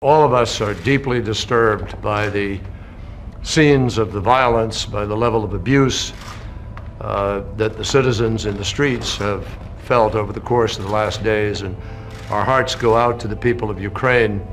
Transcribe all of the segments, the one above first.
All of us are deeply disturbed by the scenes of the violence, by the level of abuse that the citizens in the streets have felt over the course of the last days, and our hearts go out to the people of Ukraine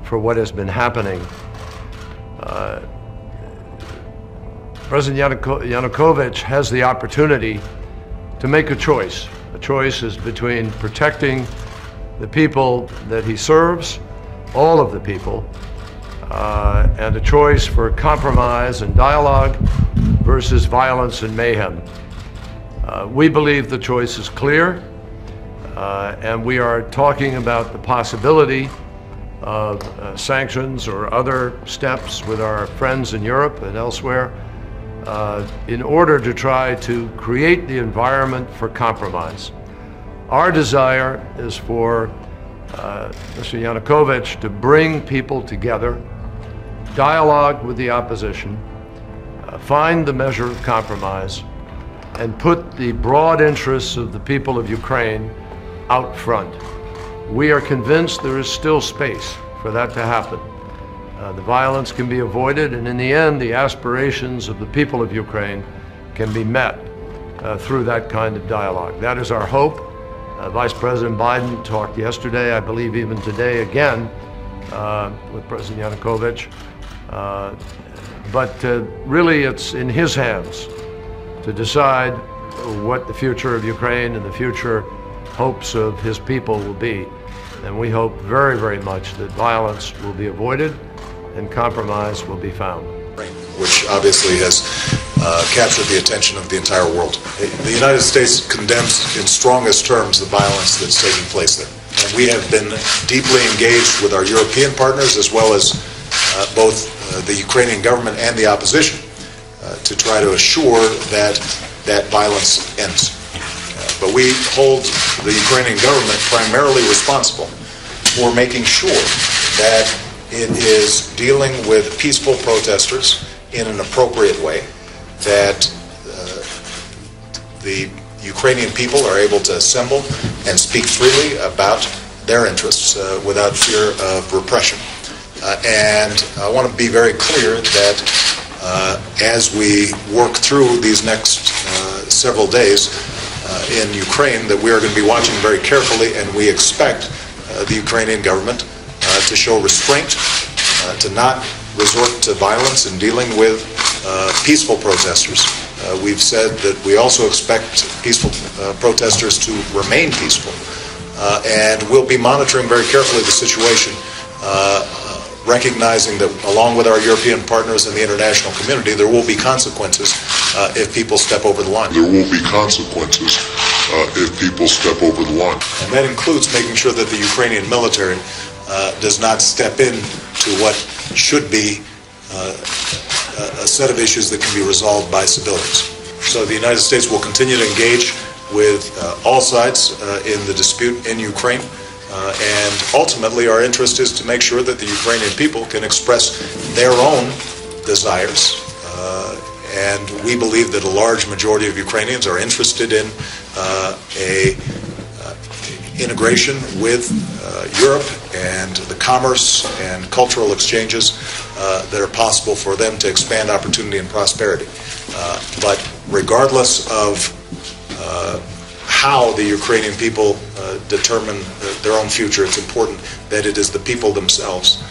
for what has been happening. President Yanukovych has the opportunity to make a choice. The choice is between protecting the people that he serves, all of the people, and a choice for compromise and dialogue versus violence and mayhem. We believe the choice is clear, and we are talking about the possibility of sanctions or other steps with our friends in Europe and elsewhere in order to try to create the environment for compromise. Our desire is for Mr. Yanukovych to bring people together, dialogue with the opposition, find the measure of compromise, and put the broad interests of the people of Ukraine out front. We are convinced there is still space for that to happen. The violence can be avoided, and in the end, the aspirations of the people of Ukraine can be met through that kind of dialogue. That is our hope. Vice President Biden talked yesterday, I believe even today again, with President Yanukovych. But really it's in his hands to decide what the future of Ukraine and the future hopes of his people will be. And we hope very, very much that violence will be avoided and compromise will be found. Which obviously has captured the attention of the entire world. The United States condemns in strongest terms the violence that's taking place there. And we have been deeply engaged with our European partners as well as both the Ukrainian government and the opposition to try to assure that that violence ends. But we hold the Ukrainian government primarily responsible for making sure that it is dealing with peaceful protesters in an appropriate way, that the Ukrainian people are able to assemble and speak freely about their interests without fear of repression. And I want to be very clear that as we work through these next several days in Ukraine, that we are going to be watching very carefully, and we expect the Ukrainian government to show restraint, to not resort to violence in dealing with peaceful protesters. We've said that we also expect peaceful protesters to remain peaceful, and we'll be monitoring very carefully the situation, recognizing that along with our European partners and the international community, there will be consequences if people step over the line. There will be consequences if people step over the line. And that includes making sure that the Ukrainian military does not step in to what should be a set of issues that can be resolved by civilians. So the United States will continue to engage with all sides in the dispute in Ukraine. And ultimately, our interest is to make sure that the Ukrainian people can express their own desires. And we believe that a large majority of Ukrainians are interested in integration with Europe and the commerce and cultural exchanges that are possible for them to expand opportunity and prosperity. But regardless of how the Ukrainian people determine their own future, it's important that it is the people themselves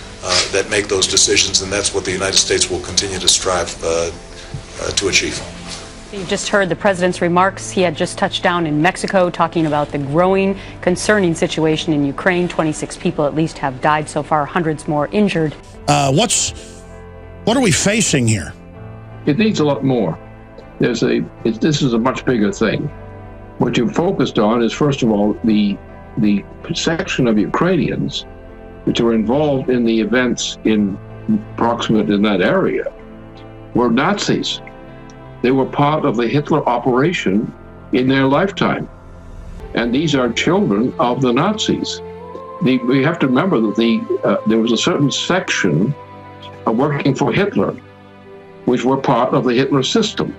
that make those decisions, and that's what the United States will continue to strive to achieve. You just heard the president's remarks. He had just touched down in Mexico talking about the growing, concerning situation in Ukraine. 26 people at least have died so far, hundreds more injured. What are we facing here? It needs a lot more. This is a much bigger thing. What you've focused on is, first of all, the section of Ukrainians which were involved in the events proximate in that area were Nazis. They were part of the Hitler operation in their lifetime. And these are children of the Nazis. We have to remember that there was a certain section working for Hitler, which were part of the Hitler system.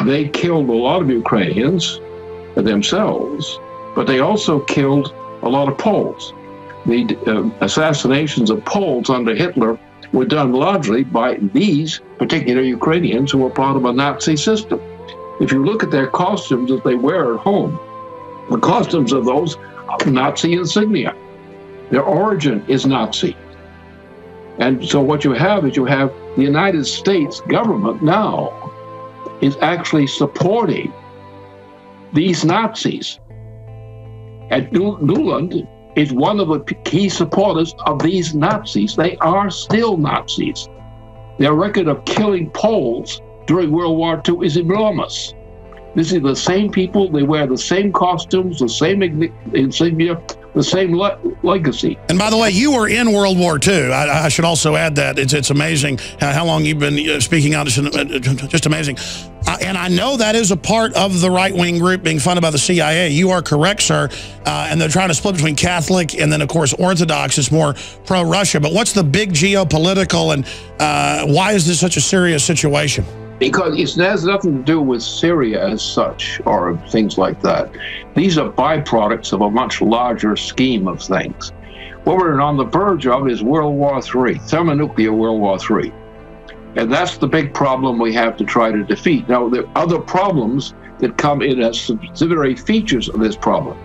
They killed a lot of Ukrainians themselves, but they also killed a lot of Poles. the assassinations of Poles under Hitler were done largely by these particular Ukrainians who were part of a Nazi system. If you look at their costumes that they wear at home, the costumes of those are Nazi insignia. Their origin is Nazi. And so what you have is you have the United States government now is actually supporting these Nazis. And Nuland is one of the key supporters of these Nazis. They are still Nazis. Their record of killing Poles during World War II is enormous. This is the same people, they wear the same costumes, the same insignia, the same legacy. And by the way, you were in World War II. I should also add that. It's amazing how long you've been speaking out. Just amazing. And I know that is a part of the right-wing group being funded by the CIA. You are correct, sir. And they're trying to split between Catholic and then, of course, Orthodox is more pro-Russia. But what's the big geopolitical and why is this such a serious situation? Because it has nothing to do with Syria as such or things like that. These are byproducts of a much larger scheme of things. What we're on the verge of is World War III, thermonuclear World War III. And that's the big problem we have to try to defeat. Now, there are other problems that come in as subsidiary features of this problem.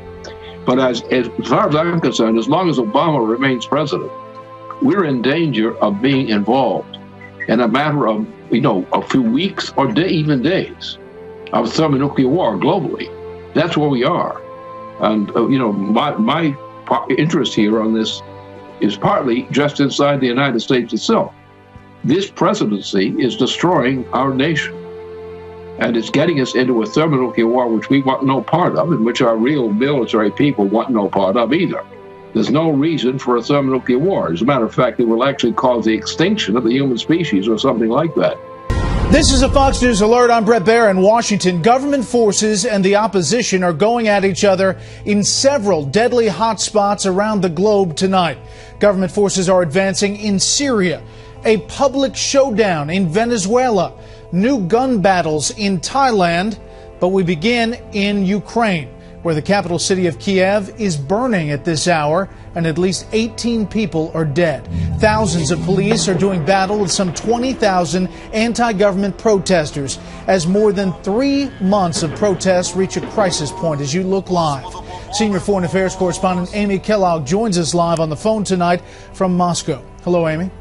But as far as I'm concerned, as long as Obama remains president, we're in danger of being involved in a matter of, a few weeks or even days of thermonuclear war globally. That's where we are. And, my interest here on this is partly just inside the United States itself. This presidency is destroying our nation. And it's getting us into a thermonuclear war which we want no part of, and which our real military people want no part of either. There's no reason for a thermonuclear war. As a matter of fact, it will actually cause the extinction of the human species or something like that. This is a Fox News alert. I'm Brett Baer in Washington. Government forces and the opposition are going at each other in several deadly hotspots around the globe tonight. Government forces are advancing in Syria, a public showdown in Venezuela, new gun battles in Thailand, but we begin in Ukraine, where the capital city of Kiev is burning at this hour, and at least 18 people are dead. Thousands of police are doing battle with some 20,000 anti-government protesters as more than 3 months of protests reach a crisis point as you look live. Senior Foreign Affairs correspondent Amy Kellogg joins us live on the phone tonight from Moscow. Hello, Amy.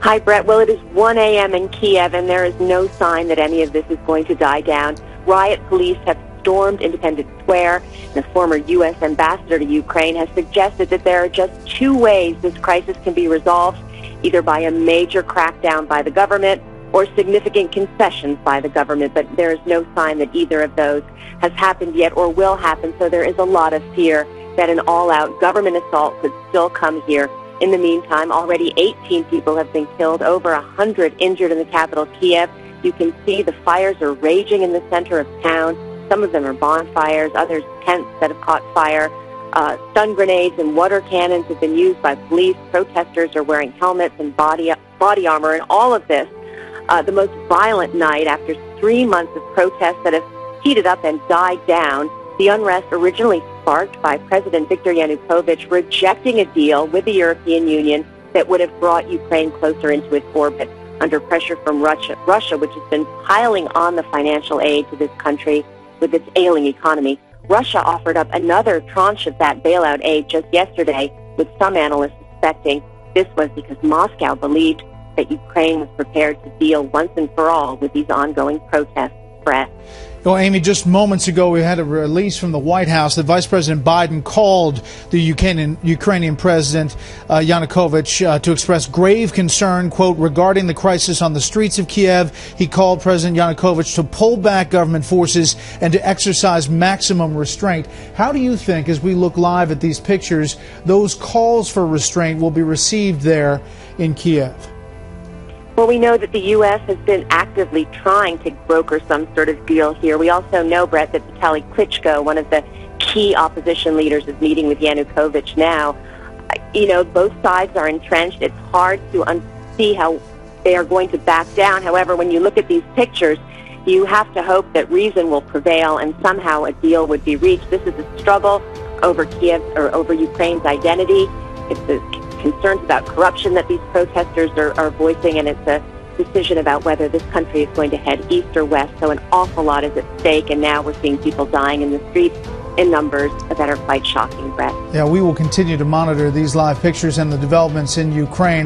Hi, Brett. Well, it is 1 a.m. in Kiev, and there is no sign that any of this is going to die down. Riot police have stormed Independence Square. The former U.S. ambassador to Ukraine has suggested that there are just 2 ways this crisis can be resolved, either by a major crackdown by the government or significant concessions by the government. But there is no sign that either of those has happened yet or will happen, so there is a lot of fear that an all-out government assault could still come here. In the meantime, already 18 people have been killed, over 100 injured in the capital, Kiev. You can see the fires are raging in the center of town. Some of them are bonfires, others tents that have caught fire. Stun grenades and water cannons have been used by police. Protesters are wearing helmets and body armor, and all of this, the most violent night after 3 months of protests that have heated up and died down. The unrest originally sparked by President Viktor Yanukovych rejecting a deal with the European Union that would have brought Ukraine closer into its orbit. Under pressure from Russia, which has been piling on the financial aid to this country with its ailing economy. Russia offered up another tranche of that bailout aid just yesterday, with some analysts suspecting this was because Moscow believed that Ukraine was prepared to deal once and for all with these ongoing protests. Brett. Well, Amy, just moments ago we had a release from the White House that Vice President Biden called the Ukrainian President Yanukovych to express grave concern, quote, regarding the crisis on the streets of Kiev. He called President Yanukovych to pull back government forces and to exercise maximum restraint. How do you think, as we look live at these pictures, those calls for restraint will be received there in Kiev? Well, we know that the U.S. has been actively trying to broker some sort of deal here. We also know, Brett, that Vitaly Klitschko, one of the key opposition leaders, is meeting with Yanukovych now. Both sides are entrenched. It's hard to see how they are going to back down. However, when you look at these pictures, you have to hope that reason will prevail and somehow a deal would be reached. This is a struggle over Kiev or over Ukraine's identity. It's the concerns about corruption that these protesters are voicing, and it's a decision about whether this country is going to head east or west. So an awful lot is at stake, and now we're seeing people dying in the streets in numbers that are quite shocking, Brett. Yeah, we will continue to monitor these live pictures and the developments in Ukraine.